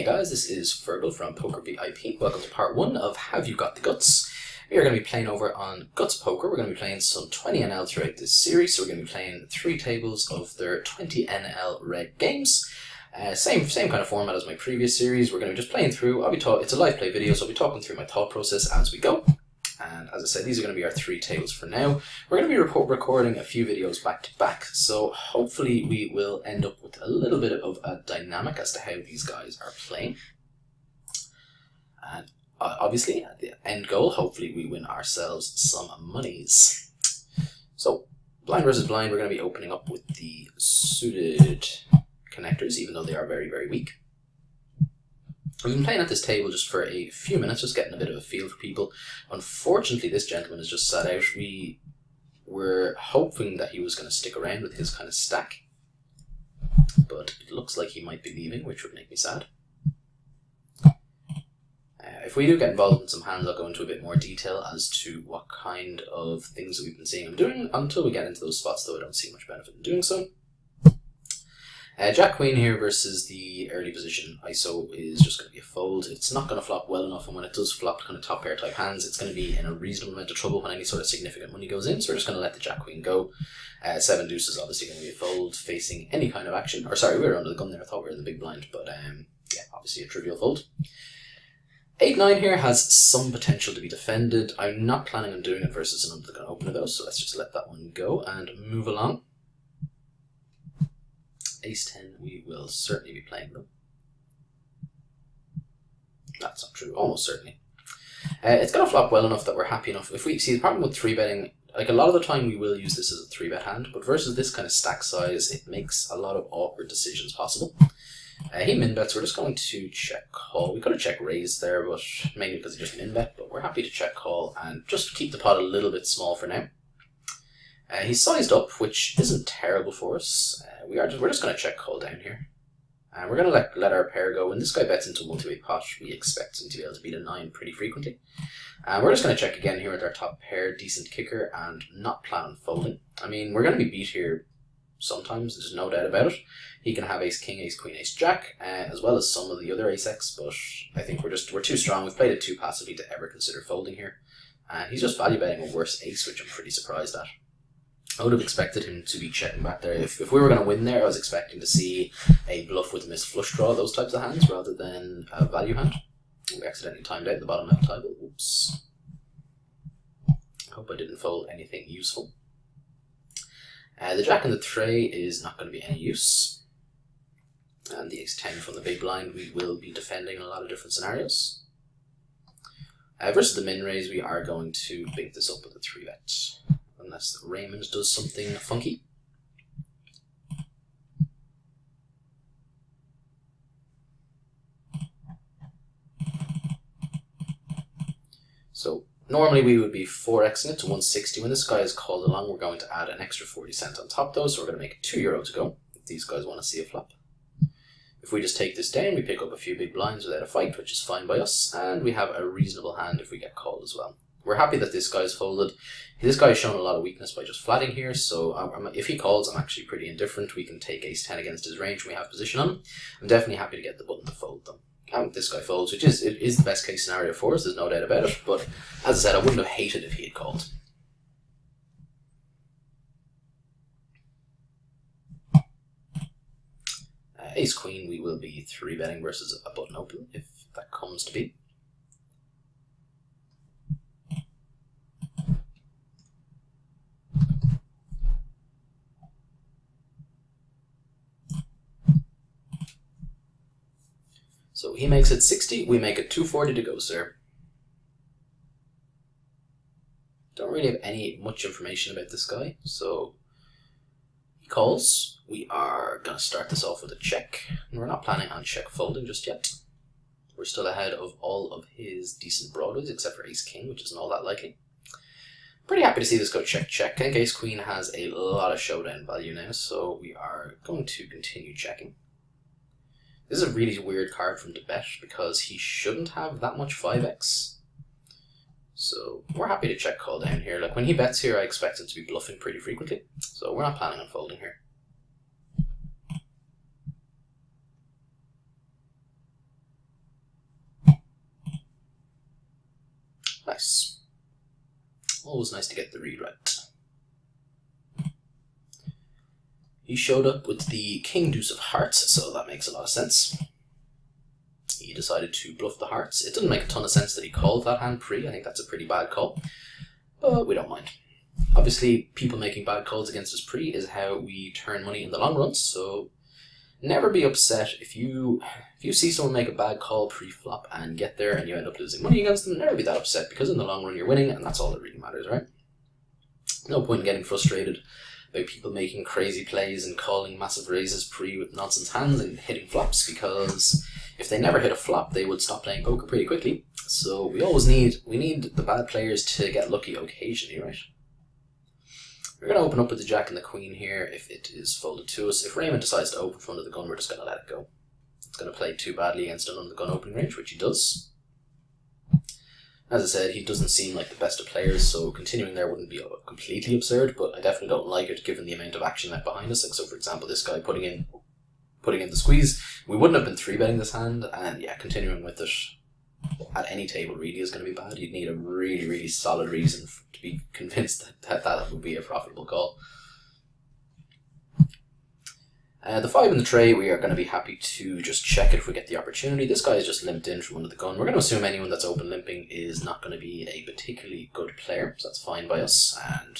Hey guys, this is Fergal from Poker VIP. Welcome to part 1 of Have You Got the Guts? We are going to be playing over on Guts Poker. We're going to be playing some 20 NL throughout this series, so we're going to be playing 3 tables of their 20 NL red games. Same kind of format as my previous series. We're going to be just playing through. It's a live play video, so I'll be talking through my thought process as we go. And as I said, these are going to be our 3 tables for now. We're going to be recording a few videos back to back, so hopefully we will end up with a little bit of a dynamic as to how these guys are playing. And obviously, at the end goal, hopefully we win ourselves some monies. So, blind versus blind, we're going to be opening up with the suited connectors, even though they are very, very weak. We've been playing at this table just for a few minutes, just getting a bit of a feel for people. Unfortunately, this gentleman has just sat out. We were hoping that he was going to stick around with his kind of stack, but it looks like he might be leaving, which would make me sad. If we do get involved in some hands, I'll go into a bit more detail as to what kind of things that we've been seeing him doing. Until we get into those spots, though, I don't see much benefit in doing so. Jack Queen here versus the early position ISO is just going to be a fold. It's not going to flop well enough, and when it does flop kind of top pair type hands, it's going to be in a reasonable amount of trouble when any sort of significant money goes in, so we're just going to let the Jack Queen go. 7 deuce is obviously going to be a fold facing any kind of action. Or sorry, we were under the gun there, I thought we were in the big blind, but yeah, obviously a trivial fold. 8-9 here has some potential to be defended. I'm not planning on doing it versus an under the gun opener though, so let's just let that one go and move along. Ace-10, we will certainly be playing them. That's not true, almost certainly. It's going to flop well enough that we're happy enough. If we see the problem with 3-betting, like a lot of the time we will use this as a 3-bet hand, but versus this kind of stack size, it makes a lot of awkward decisions possible. He min-bets, we're just going to check call. We could have check raise there, but mainly because he just min-bet, but we're happy to check call and just keep the pot a little bit small for now. He's sized up, which isn't terrible for us. We're just going to check call down here. And we're going to let our pair go. When this guy bets into a multi-way pot, we expect him to be able to beat a 9 pretty frequently. We're just going to check again here with our top pair, decent kicker, and not plan on folding. I mean, we're going to be beat here sometimes, there's no doubt about it. He can have ace-king, ace-queen, ace-jack, as well as some of the other ace-x, but I think we're too strong. We've played it too passively to ever consider folding here. And he's just value betting a worse ace, which I'm pretty surprised at. I would have expected him to be checking back there. If we were going to win there, I was expecting to see a bluff with a missed flush draw, those types of hands, rather than a value hand. We accidentally timed out the bottom left table. Oops. I hope I didn't fold anything useful. The jack in the tray is not going to be any use. And the ace-10 from the big blind, we will be defending in a lot of different scenarios. Versus the min raise, we are going to big this up with a 3-bet. Unless Raymond does something funky. So normally we would be 4xing it to 160. When this guy is called along, we're going to add an extra 40 cents on top though, so we're going to make it €2 to go if these guys want to see a flop. If we just take this down, we pick up a few big blinds without a fight, which is fine by us, and we have a reasonable hand if we get called as well. We're happy that this guy's folded. This guy has shown a lot of weakness by just flatting here, so if he calls, I'm actually pretty indifferent. We can take ace-10 against his range when we have position on him. I'm definitely happy to get the button to fold them. And this guy folds, which is the best case scenario for us, there's no doubt about it, but as I said, I wouldn't have hated if he had called. Ace-queen, we will be 3-betting versus a button open, if that comes to be. So he makes it 60, we make it 240 to go, sir. Don't really have much information about this guy, so he calls. We are going to start this off with a check, and we're not planning on check folding just yet. We're still ahead of all of his decent broadways, except for ace-king, which isn't all that likely. Pretty happy to see this go check-check. I think ace-queen has a lot of showdown value now, so we are going to continue checking. This is a really weird card from to bet because he shouldn't have that much 5x. So we're happy to check call down here. Like when he bets here, I expect him to be bluffing pretty frequently. So we're not planning on folding here. Nice. Always nice to get the read right. He showed up with the King Deuce of Hearts, so that makes a lot of sense. He decided to bluff the hearts. It doesn't make a ton of sense that he called that hand pre. I think that's a pretty bad call, but we don't mind. Obviously, people making bad calls against us pre is how we turn money in the long run, so never be upset if you see someone make a bad call pre-flop and get there and you end up losing money against them. Never be that upset, because in the long run you're winning, and that's all that really matters, right? No point in getting frustrated about people making crazy plays and calling massive raises pre with nonsense hands and hitting flops, because if they never hit a flop they would stop playing poker pretty quickly. So we need the bad players to get lucky occasionally, right? We're going to open up with the Jack and the Queen here if it is folded to us. If Raymond decides to open front of the gun, we're just going to let it go. It's going to play too badly against an under the gun opening range, which he does. As I said, he doesn't seem like the best of players, so continuing there wouldn't be completely absurd, but I definitely don't like it given the amount of action left behind us. Like, so for example, this guy putting in the squeeze, we wouldn't have been 3-betting this hand, and yeah, continuing with it at any table really is going to be bad. You'd need a really, really solid reason to be convinced that would be a profitable call. The 5 in the tray, we are going to be happy to just check it if we get the opportunity. This guy is just limped in from under the gun. We're going to assume anyone that's open limping is not going to be a particularly good player, so that's fine by us. And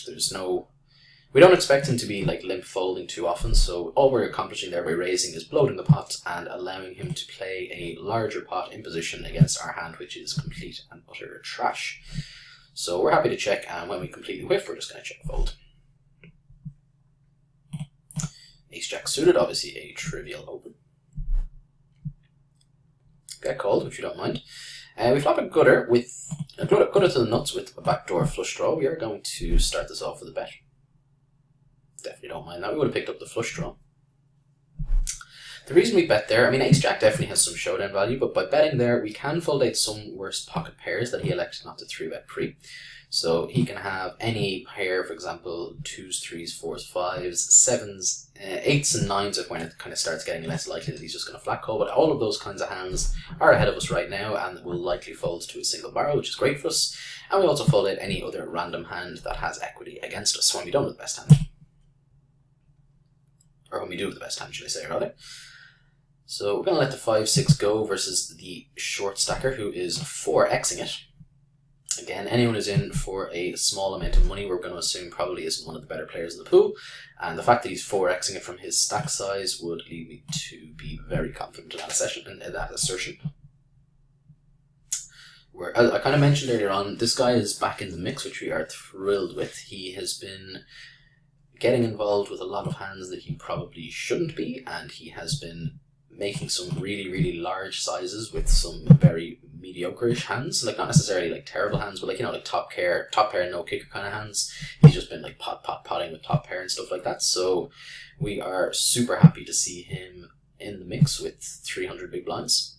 we don't expect him to be like limp folding too often, so all we're accomplishing there by raising is bloating the pot and allowing him to play a larger pot in position against our hand, which is complete and utter trash. So we're happy to check, and when we completely whiff, we're just going to check fold. Ace-Jack suited, obviously a trivial open. Get called, which we don't mind. We flop a gutter with a gutter to the nuts with a backdoor flush draw. We are going to start this off with a bet. Definitely don't mind that. We would have picked up the flush draw. The reason we bet there, I mean, Ace-Jack definitely has some showdown value, but by betting there, we can fold out some worse pocket pairs that he elected not to 3-bet pre. So he can have any pair, for example, 2s, 3s, 4s, 5s, 7s, 8s and 9s if when it kind of starts getting less likely that he's just going to flat call. But all of those kinds of hands are ahead of us right now and will likely fold to a single barrel, which is great for us. And we also fold out any other random hand that has equity against us when we don't have the best hand. Or when we do have the best hand, should I say, rather. So we're going to let the 5-6 go versus the short stacker, who is 4xing it. Again, anyone who's in for a small amount of money, we're going to assume probably isn't one of the better players in the pool. And the fact that he's 4xing it from his stack size would lead me to be very confident in that assertion. As I kind of mentioned earlier on, this guy is back in the mix, which we are thrilled with. He has been getting involved with a lot of hands that he probably shouldn't be, and he has been making some really, really large sizes with some very mediocre-ish hands. Like, not necessarily like terrible hands, but like, you know, like top pair, no kicker kind of hands. He's just been like potting with top pair and stuff like that. So we are super happy to see him in the mix with 300 big blinds.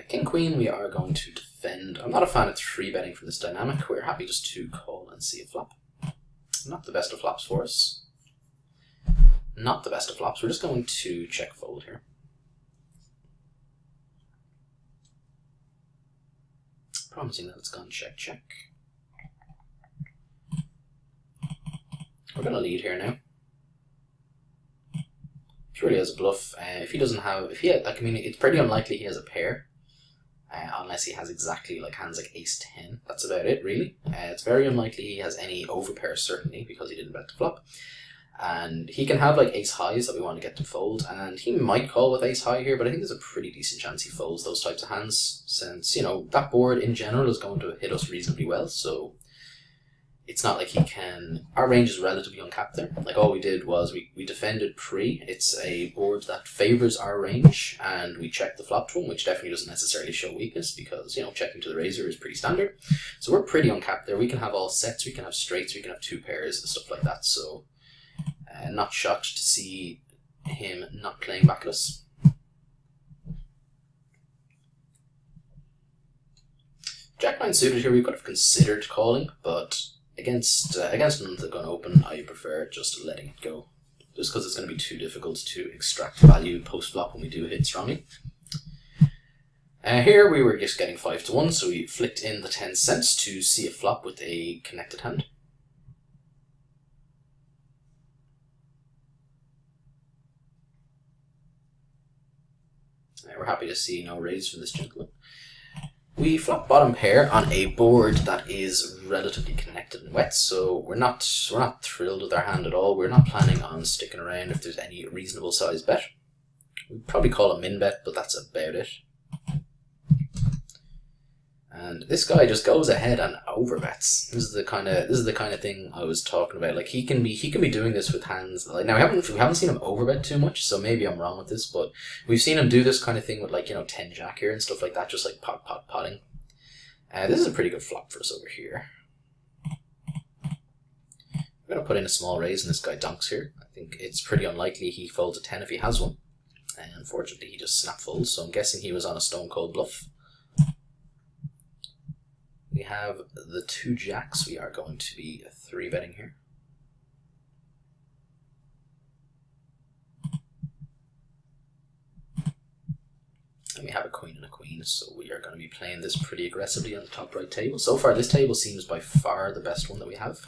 King Queen, we are going to defend. I'm not a fan of 3-betting from this dynamic. We're happy just to call and see a flop. Not the best of flops for us. Not the best of flops. We're just going to check fold here. Promising that it's gone check, check. We're going to lead here now. Purely as a bluff. If he doesn't have, I mean, it's pretty unlikely he has a pair. Unless he has exactly like hands like ace-10. That's about it, really. It's very unlikely he has any overpair, certainly, because he didn't bet the flop. And he can have like ace-highs that we want to get to fold, and he might call with ace-high here, but I think there's a pretty decent chance he folds those types of hands, since, you know, that board in general is going to hit us reasonably well, so it's not like he can... Our range is relatively uncapped there. Like, all we did was we defended pre. It's a board that favors our range, and we checked the flop to him, which definitely doesn't necessarily show weakness because, you know, checking to the razor is pretty standard. So we're pretty uncapped there. We can have all sets, we can have straights, we can have 2 pairs and stuff like that. So not shocked to see him not playing back at us. Jack-9 suited here, we could have considered calling, but against none of the gun open, I prefer just letting it go. Just because it's going to be too difficult to extract value post-flop when we do hit strongly. Here we were just getting 5 to 1, so we flicked in the 10 cents to see a flop with a connected hand. We're happy to see no raise from this gentleman. We flop bottom pair on a board that is relatively connected and wet, so we're not thrilled with our hand at all. We're not planning on sticking around if there's any reasonable size bet. We'd probably call a min bet, but that's about it. And this guy just goes ahead and overbets. This is the kind of thing I was talking about. Like he can be doing this with hands. Like now we haven't seen him overbet too much, so maybe I'm wrong with this, but we've seen him do this kind of thing with, like, you know, 10 jack here and stuff like that, just like potting. This is a pretty good flop for us over here. I'm gonna put in a small raise, and this guy donks here. I think it's pretty unlikely he folds a 10 if he has one. And unfortunately, he just snap folds. So I'm guessing he was on a stone cold bluff. We have the 2 jacks. We are going to be 3-betting here. And we have a queen and a queen, so we are going to be playing this pretty aggressively on the top right table. So far, this table seems by far the best one that we have,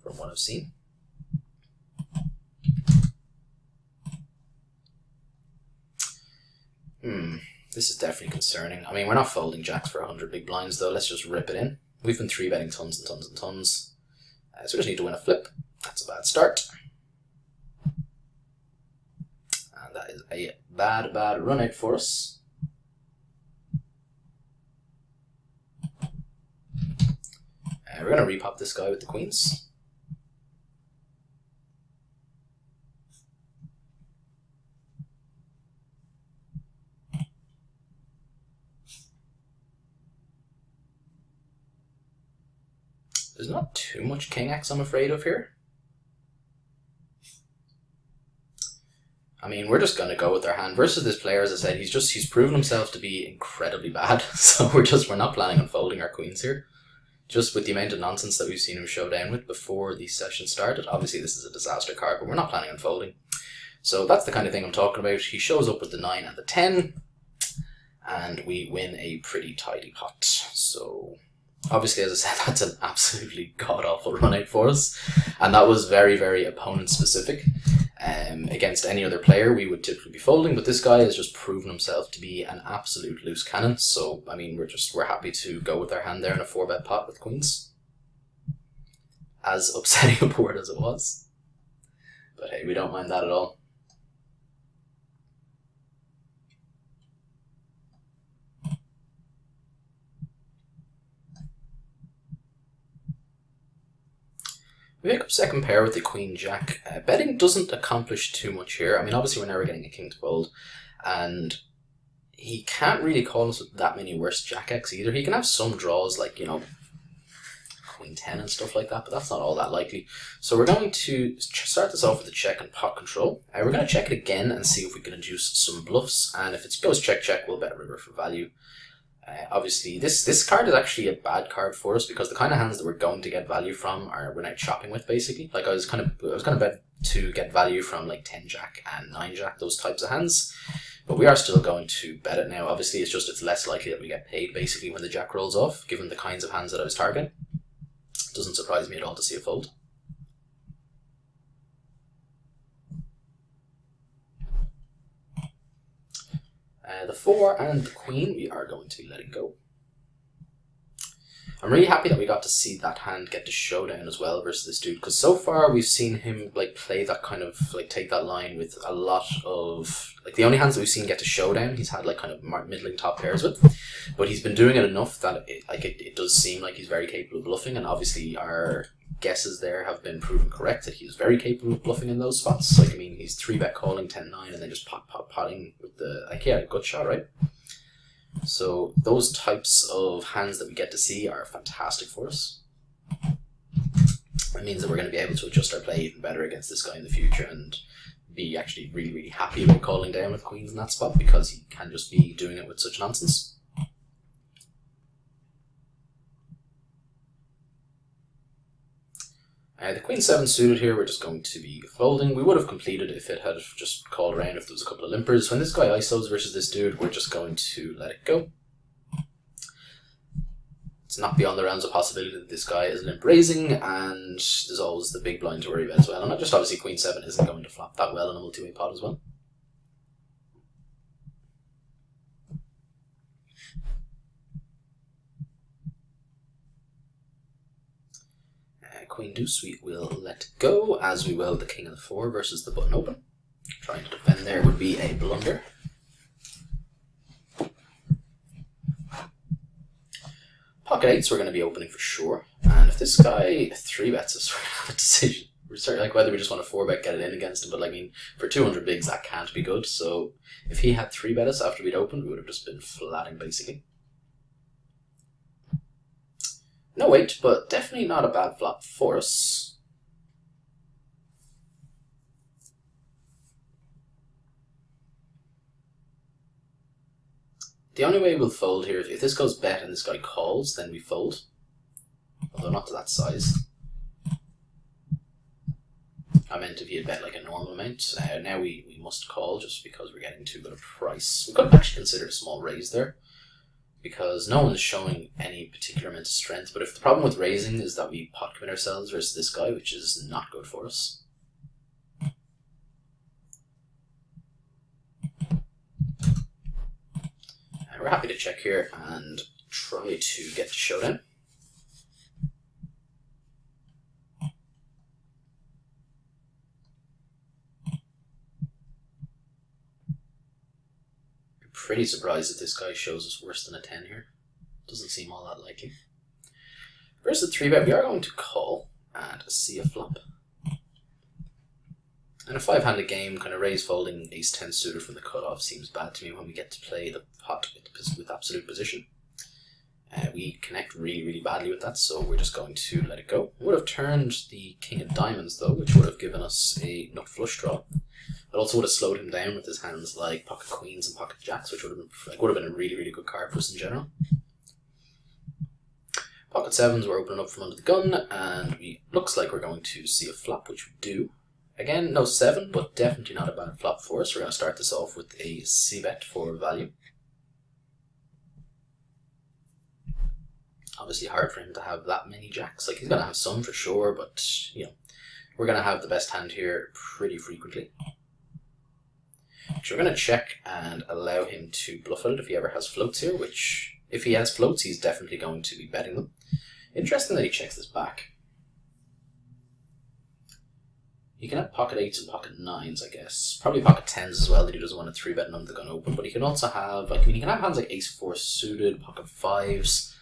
from what I've seen. This is definitely concerning. I mean, we're not folding jacks for 100 big blinds, though. Let's just rip it in. We've been 3-betting tons and tons and tons. So we just need to win a flip. That's a bad start. And that is a bad run out for us. We're going to repop this guy with the queens. There's not too much king X I'm afraid of here. I mean, we're just going to go with our hand versus this player. As I said, he's proven himself to be incredibly bad. So we're not planning on folding our queens here. Just with the amount of nonsense that we've seen him show down with before the session started. Obviously, this is a disaster card, but we're not planning on folding. So that's the kind of thing I'm talking about. He shows up with the 9 and the 10, and we win a pretty tidy pot. So obviously, as I said, that's an absolutely god-awful run-out for us. And that was very, very opponent-specific. Against any other player, we would typically be folding, but this guy has just proven himself to be an absolute loose cannon. So, I mean, we're happy to go with our hand there in a 4-bet pot with queens. As upsetting a board as it was. But hey, we don't mind that at all. We pick up second pair with the queen jack. Betting doesn't accomplish too much here. I mean, obviously we're never getting a king to fold, and he can't really call us with that many worse jack X either. He can have some draws like, you know, queen 10 and stuff like that, but that's not all that likely. So we're going to start this off with a check and pot control. We're going to check it again and see if we can induce some bluffs, and if it goes check check, we'll bet river for value. Obviously, this card is actually a bad card for us because the kind of hands that we're going to get value from are we're now chopping with, basically. Like I was going to bet to get value from like 10 jack and 9 jack, those types of hands. But we are still going to bet it now. Obviously, it's less likely that we get paid basically when the jack rolls off, given the kinds of hands that I was targeting. It doesn't surprise me at all to see a fold. The 4 and the queen, we are going to be letting go. I'm really happy that we got to see that hand get to showdown as well versus this dude, because so far we've seen him like play that kind of like take that line with a lot of like the only hands that we've seen get to showdown he's had like kind of middling top pairs with, but he's been doing it enough that it does seem like he's very capable of bluffing, and obviously our guesses there have been proven correct that he's very capable of bluffing in those spots. Like, I mean, he's 3-bet calling 10-9 and then just potting with the, like, yeah, gut shot, right? So those types of hands that we get to see are fantastic for us. It means that we're going to be able to adjust our play even better against this guy in the future and be actually really, really happy about calling down with queens in that spot, because he can just be doing it with such nonsense. The Queen 7 suited here, we're just going to be folding. We would have completed if it had just called around if there was a couple of limpers. When this guy ISOs versus this dude, we're just going to let it go. It's not beyond the realms of possibility that this guy is limp raising, and there's always the big blind to worry about as well. And not just obviously Queen 7 isn't going to flop that well in a multi-way pot as well. Queen Deuce we will let go, as we will the King of the 4 versus the button open. Trying to defend there would be a blunder. Pocket 8s we're going to be opening for sure, and if this guy 3-bets us, we're going to have a decision. We're certain, like, whether we just want to 4-bet, get it in against him, but I mean, for 200 bigs that can't be good, so if he had 3-bet us after we'd opened, we would have just been flatting basically. No wait, but definitely not a bad flop for us. The only way we'll fold here, if this goes bet and this guy calls, then we fold. Although not to that size. I meant if he had bet like a normal amount. Now we must call just because we're getting too good a price. We could have actually considered a small raise there, because no one's showing any particular amount of strength. But if the problem with raising is that we pot commit ourselves versus this guy, which is not good for us. And we're happy to check here and try to get the showdown. Pretty surprised that this guy shows us worse than a 10 here. Doesn't seem all that likely. Versus the 3-bet, we are going to call and see a flop. And a 5-handed game, kind of raise folding ace 10 suited from the cutoff seems bad to me when we get to play the pot with absolute position. We connect really, really badly with that, so we're just going to let it go. We would have turned the King of Diamonds though, which would have given us a nut flush draw. It also would have slowed him down with his hands like pocket queens and pocket jacks, which would have been a really, really good card for us in general. Pocket 7s were opening up from under the gun, and looks like we're going to see a flop, which we do. Again, no 7, but definitely not a bad flop for us. We're going to start this off with a c-bet for value. Obviously hard for him to have that many jacks. Like, he's going to have some for sure, but, you know, we're going to have the best hand here pretty frequently. So we're going to check and allow him to bluff it if he ever has floats here, which, if he has floats, he's definitely going to be betting them. Interesting that he checks this back. He can have pocket 8s and pocket 9s, I guess. Probably pocket 10s as well, that he doesn't want to 3-bet none of the gun open, but he can also have, I mean, he can have hands like ace 4 suited, pocket 5s.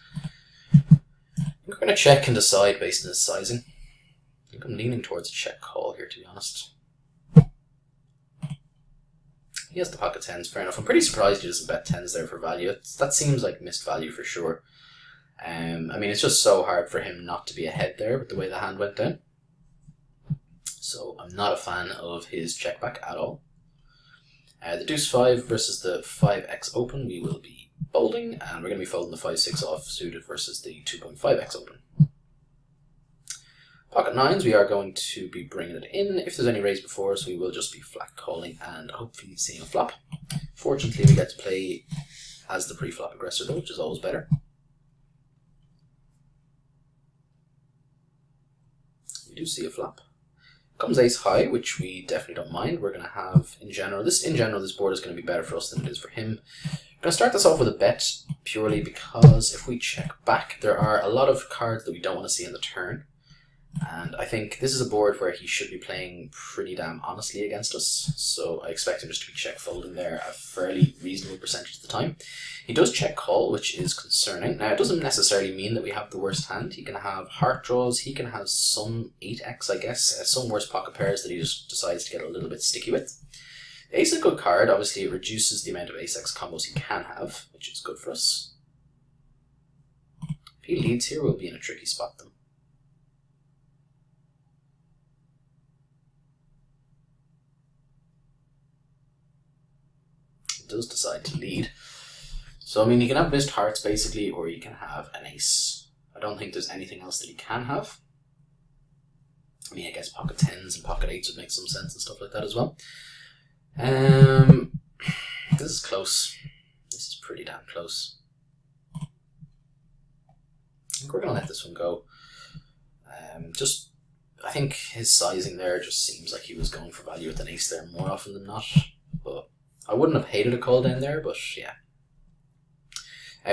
We're going to check and decide based on his sizing. I think I'm leaning towards a check call here, to be honest. He has the pocket 10s, fair enough. I'm pretty surprised he doesn't bet 10s there for value. That seems like missed value for sure. I mean, it's just so hard for him not to be ahead there with the way the hand went down. So I'm not a fan of his check back at all. The deuce 5 versus the 5x open, we will be folding, and we're going to be folding the 5-6 off suited versus the 2.5x open. Pocket 9s, we are going to be bringing it in. If there's any raise before us, we will just be flat calling and hopefully seeing a flop. Fortunately, we get to play as the pre-flop aggressor though, which is always better. We do see a flop. Comes ace high, which we definitely don't mind. We're going to have, in general, this board is going to be better for us than it is for him. I'm going to start this off with a bet, purely because if we check back, there are a lot of cards that we don't want to see in the turn. And I think this is a board where he should be playing pretty damn honestly against us. So I expect him just to be check folding there a fairly reasonable percentage of the time. He does check call, which is concerning. Now, it doesn't necessarily mean that we have the worst hand. He can have heart draws, he can have some 8x, I guess, some worse pocket pairs that he just decides to get a little bit sticky with. Ace is a good card. Obviously, it reduces the amount of ace-x combos he can have, which is good for us. If he leads here, we'll be in a tricky spot then. Does decide to lead. So, I mean, he can have missed hearts, basically, or he can have an ace. I don't think there's anything else that he can have. I mean, I guess pocket 10s and pocket 8s would make some sense and stuff like that as well. This is close. This is pretty damn close. I think we're going to let this one go. I think his sizing there just seems like he was going for value with an ace there more often than not. But I wouldn't have hated a call down there, but yeah.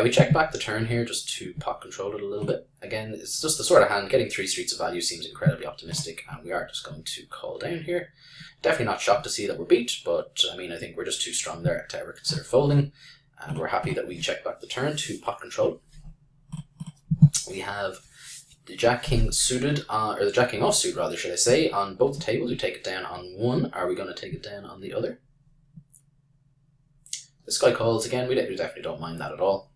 We check back the turn here just to pot control it a little bit. Again, it's just the sort of hand, getting 3 streets of value seems incredibly optimistic, and we are just going to call down here. Definitely not shocked to see that we're beat, but I mean, I think we're just too strong there to ever consider folding, and we're happy that we check back the turn to pot control. We have the Jack-King suited, or the Jack-King offsuit rather, should I say, on both tables. We take it down on one. Are we going to take it down on the other? This guy calls again. We definitely don't mind that at all.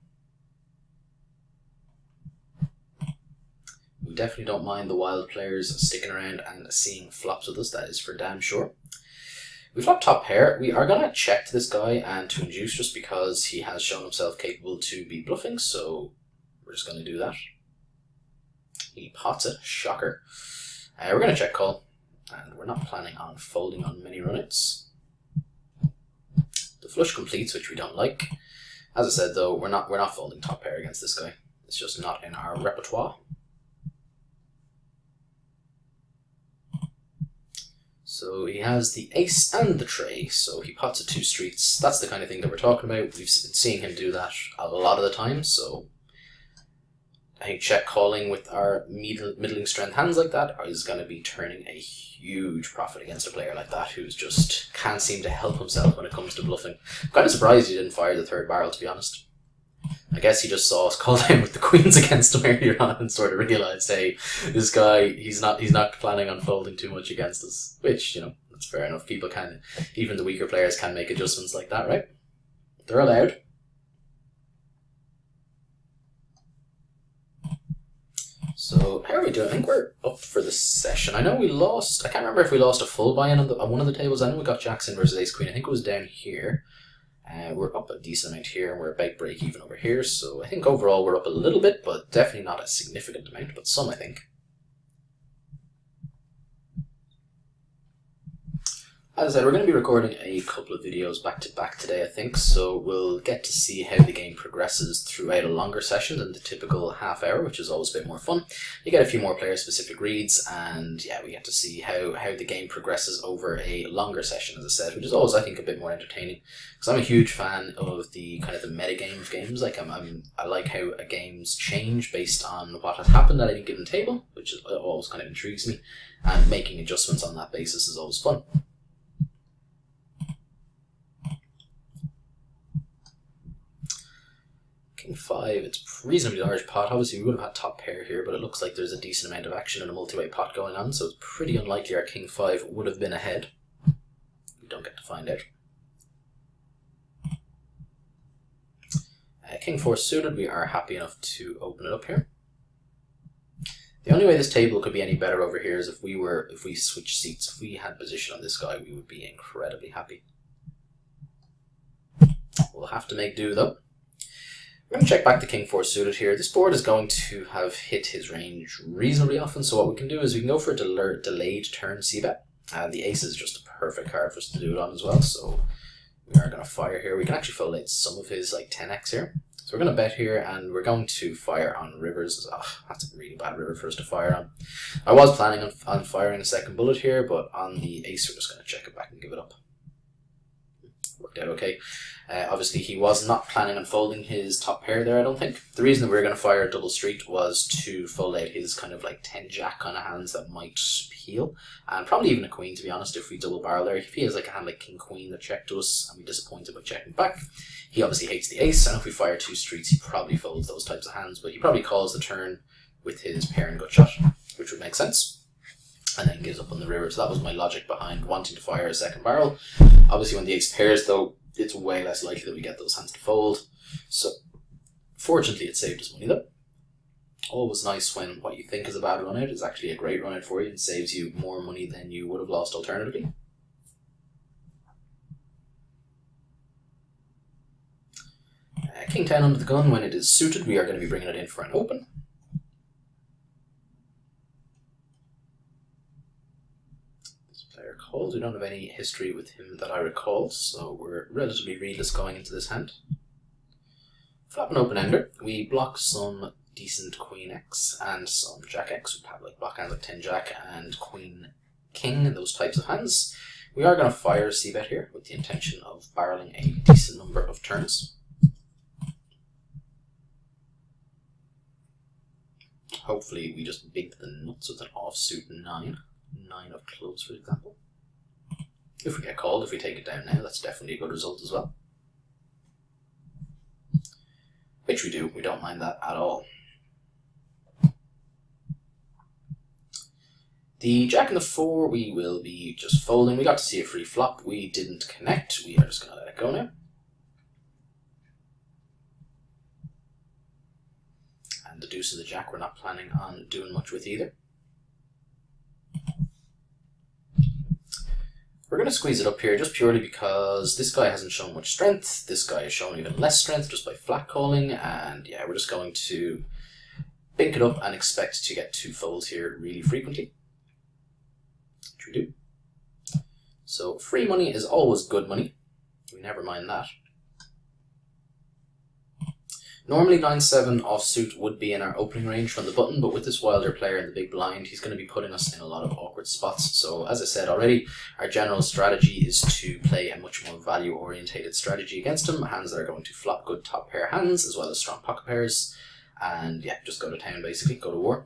We definitely don't mind the wild players sticking around and seeing flops with us, that is for damn sure. We flop top pair. We are going to check to this guy and to induce just because he has shown himself capable to be bluffing, so we're just going to do that. He pots it, shocker. We're going to check call, and we're not planning on folding on many runouts. The flush completes, which we don't like. As I said though, we're not folding top pair against this guy. It's just not in our repertoire. So he has the ace and the tray, so he pots at 2 streets. That's the kind of thing that we're talking about. We've been seeing him do that a lot of the time, so I think check calling with our middling strength hands like that is going to be turning a huge profit against a player like that who's just can't seem to help himself when it comes to bluffing. I'm kind of surprised he didn't fire the 3rd barrel, to be honest. I guess he just saw us call down with the queens against him earlier on and sort of realised, hey, this guy, he's not planning on folding too much against us. Which, you know, that's fair enough. People can, even the weaker players can make adjustments like that, right? They're allowed. So, how are we doing? I think we're up for the session. I know we lost, I can't remember if we lost a full buy-in on one of the tables. I know we got Jackson versus Ace Queen. I think it was down here. We're up a decent amount here, and we're about break even over here, so I think overall we're up a little bit, but definitely not a significant amount, but some I think. As I said, we're going to be recording a couple of videos back to back today, I think, so we'll get to see how the game progresses throughout a longer session than the typical half hour, which is always a bit more fun. You get a few more player-specific reads, and yeah, we get to see how the game progresses over a longer session, as I said, which is always, I think, a bit more entertaining. Because I'm a huge fan of the kind of the metagame of games. Like, I like how games change based on what has happened at any given table, which is, always kind of intrigues me, and making adjustments on that basis is always fun. King 5, it's a reasonably large pot. Obviously we would have had top pair here, but it looks like there's a decent amount of action in a multi-way pot going on, so it's pretty unlikely our King 5 would have been ahead. We don't get to find out. King 4 suited, we are happy enough to open it up here. The only way this table could be any better over here is if we switch seats. If we had position on this guy, we would be incredibly happy. We'll have to make do though. We're going to check back the King 4 suited here. This board is going to have hit his range reasonably often, so what we can do is we can go for a delayed turn c-bet. The ace is just a perfect card for us to do it on as well, so we are going to fire here. We can actually fold some of his like 10x here. So we're going to bet here, and we're going to fire on rivers. Oh, that's a really bad river for us to fire on. I was planning on firing a second bullet here, but on the ace we're just going to check it back and give it up. Worked out okay. Obviously he was not planning on folding his top pair there, I don't think. The reason that we were going to fire a double street was to fold out his kind of like 10 jack kind of hands that might peel, and probably even a queen, to be honest, if we double barrel there. If he has like a hand like king queen that checked us and we disappointed by checking back, he obviously hates the ace, and if we fire 2 streets he probably folds those types of hands, but he probably calls the turn with his pair and gut shot, which would make sense, and then gives up on the river. So that was my logic behind wanting to fire a second barrel. Obviously when the ace pairs though, it's way less likely that we get those hands to fold. So fortunately it saved us money though. Always nice when what you think is a bad run out is actually a great run out for you and saves you more money than you would have lost alternatively. King 10 under the gun, when it is suited we are going to be bringing it in for an open. player calls. We don't have any history with him that I recall, so we're relatively readless going into this hand. Flop an open-ender. We block some decent Queen X and some Jack X. We have like block hands like 10 Jack and Queen King and those types of hands. We are going to fire a c-bet here with the intention of barreling a decent number of turns. Hopefully we just big the nuts with an offsuit 9. 9 of clubs, for example. If we get called, if we take it down now, that's definitely a good result as well. Which we do, we don't mind that at all. The Jack and the 4, we will be just folding. We got to see a free flop. We didn't connect. We are just going to let it go now. And the deuce of the Jack, we're not planning on doing much with either. We're going to squeeze it up here just purely because this guy hasn't shown much strength. This guy has shown even less strength just by flat calling. And yeah, we're just going to bink it up and expect to get 2 folds here really frequently. Which we do. So free money is always good money. We never mind that. Normally 9-7 offsuit would be in our opening range from the button, but with this wilder player in the big blind, he's going to be putting us in a lot of awkward spots. So as I said already, our general strategy is to play a much more value-orientated strategy against him. Hands that are going to flop good top pair hands, as well as strong pocket pairs. And yeah, just go to town basically, go to war.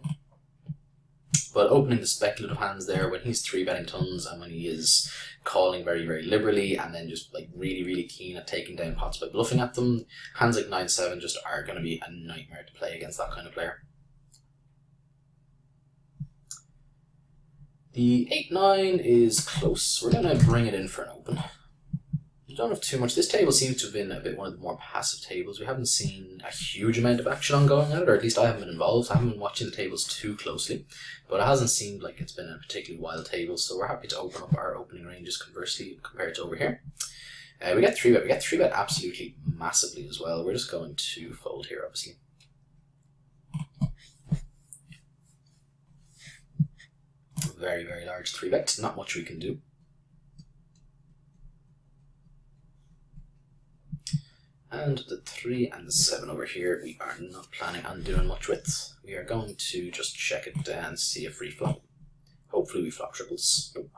But opening the speculative hands there when he's 3-betting tons and when he is calling very, very liberally and then just like really, really keen at taking down pots by bluffing at them, hands like 9-7 just are going to be a nightmare to play against that kind of player. The 8-9 is close. We're going to bring it in for an open. We don't have too much. This table seems to have been a bit one of the more passive tables. We haven't seen a huge amount of action ongoing at it, or at least I haven't been involved. I haven't been watching the tables too closely, but it hasn't seemed like it's been a particularly wild table, so we're happy to open up our opening ranges conversely compared to over here. We get 3-bet. We get 3-bet absolutely massively as well. We're just going to fold here, obviously. Very, very large 3-bet. Not much we can do. And the 3 and the 7 over here, we are not planning on doing much with. We are going to just check it and see a free flop. Hopefully we flop triples. Nope.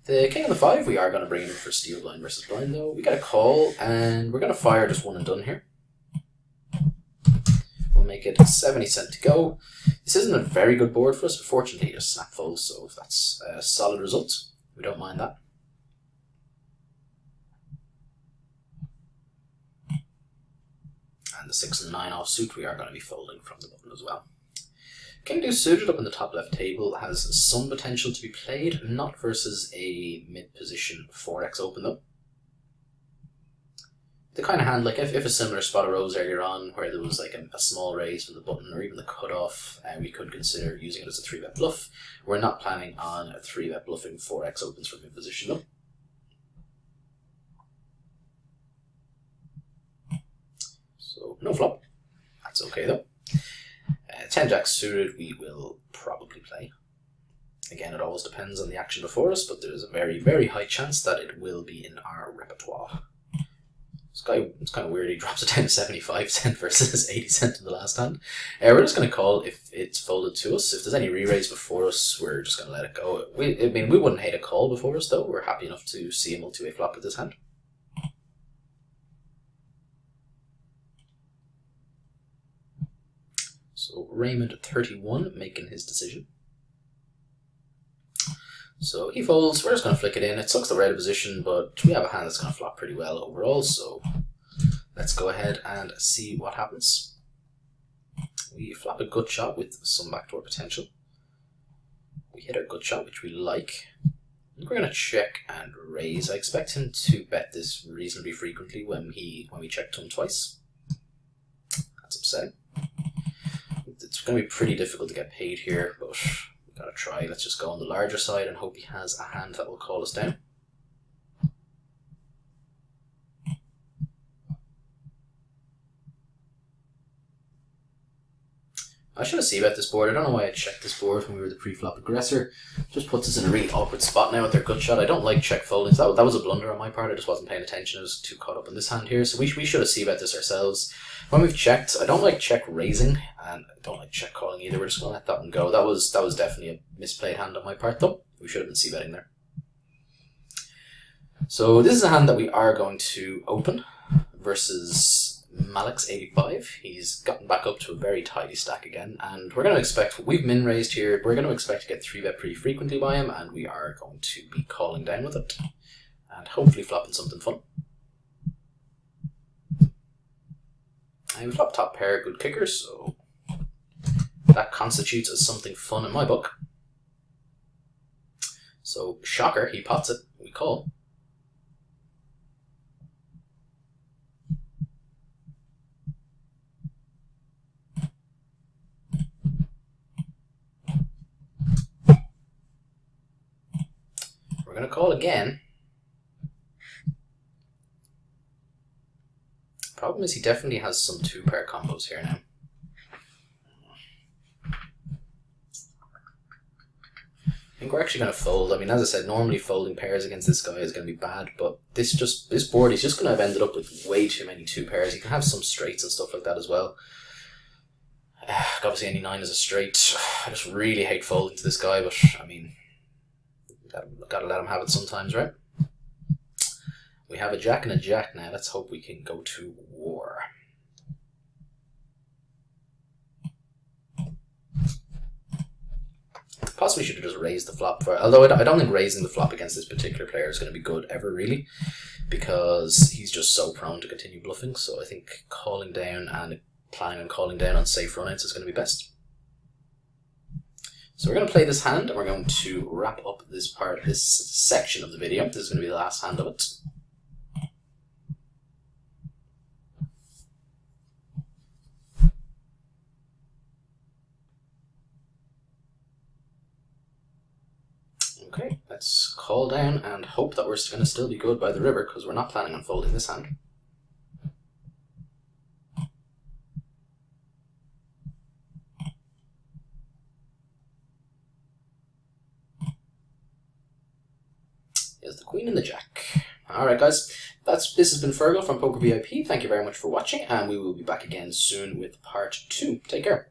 The king and the 5, we are going to bring it in for steel blind versus blind though. We get a call and we're going to fire just one and done here. We'll make it 70 cent to go. This isn't a very good board for us, but fortunately a snap fold, so that's a solid result. We don't mind that. And the 6 and 9 offsuit, we are going to be folding from the button as well. King deuce suited up in the top left table has some potential to be played, not versus a mid-position 4x open though. The kind of hand, like if a similar spot arose earlier on where there was like a small raise from the button or even the cutoff, we could consider using it as a 3-bet bluff. We're not planning on a 3-bet bluffing 4x opens from mid-position though. So no flop, that's okay though. 10 jack suited we will probably play. Again, it always depends on the action before us, but there's a very, very high chance that it will be in our repertoire. This guy, it's kind of weird, he drops it down to 75 cent versus 80 cent in the last hand. We're just going to call if it's folded to us. If there's any re-raise before us, we're just going to let it go. I mean, we wouldn't hate a call before us though. We're happy enough to see a multi-way flop with this hand. So Raymond 31 making his decision. So he folds, we're just going to flick it in. It sucks the red position, but we have a hand that's going to flop pretty well overall, so let's go ahead and see what happens. We flop a gut shot with some backdoor potential. We hit our gut shot, which we like. We're going to check and raise. I expect him to bet this reasonably frequently when we check to him twice. That's upsetting. It's going to be pretty difficult to get paid here, but we've got to try. Let's just go on the larger side and hope he has a hand that will call us down. I should have c-bet this board. I don't know why I checked this board when we were the pre-flop aggressor. Just puts us in a really awkward spot now with their gut shot. I don't like check folding. So that was a blunder on my part. I just wasn't paying attention. I was too caught up in this hand here. So we should have c-bet this ourselves. When we've checked, I don't like check raising, and I don't like check calling either. We're just going to let that one go. That was definitely a misplayed hand on my part, though. We should have been c-betting there. So this is a hand that we are going to open versus Malix85. He's gotten back up to a very tidy stack again, and we're going to expect, we've min raised here, we're going to expect to get 3-bet pretty frequently by him, and we are going to be calling down with it, and hopefully flopping something fun. And we flop top pair, good kicker, so that constitutes as something fun in my book. So, shocker, he pots it, we call. We're going to call again. Problem is he definitely has some 2-pair combos here now. I think we're actually going to fold. I mean, as I said, normally folding pairs against this guy is going to be bad, but this board, he's just going to have ended up with way too many 2 pairs. He can have some straights and stuff like that as well. Obviously any 9 is a straight. I just really hate folding to this guy, but I mean, gotta let him have it sometimes, right? We have a jack and a jack now. Let's hope we can go to war. Possibly should have just raised the flop although I don't think raising the flop against this particular player is going to be good ever, really, because he's just so prone to continue bluffing. So I think calling down and planning on calling down on safe runouts is going to be best. So we're going to play this hand, and we're going to wrap up this section of the video. This is going to be the last hand of it. Okay, let's call down and hope that we're going to still be good by the river, because we're not planning on folding this hand. Here's the queen and the jack. Alright guys, this has been Fergal from Poker VIP. Thank you very much for watching, and we will be back again soon with part 2. Take care.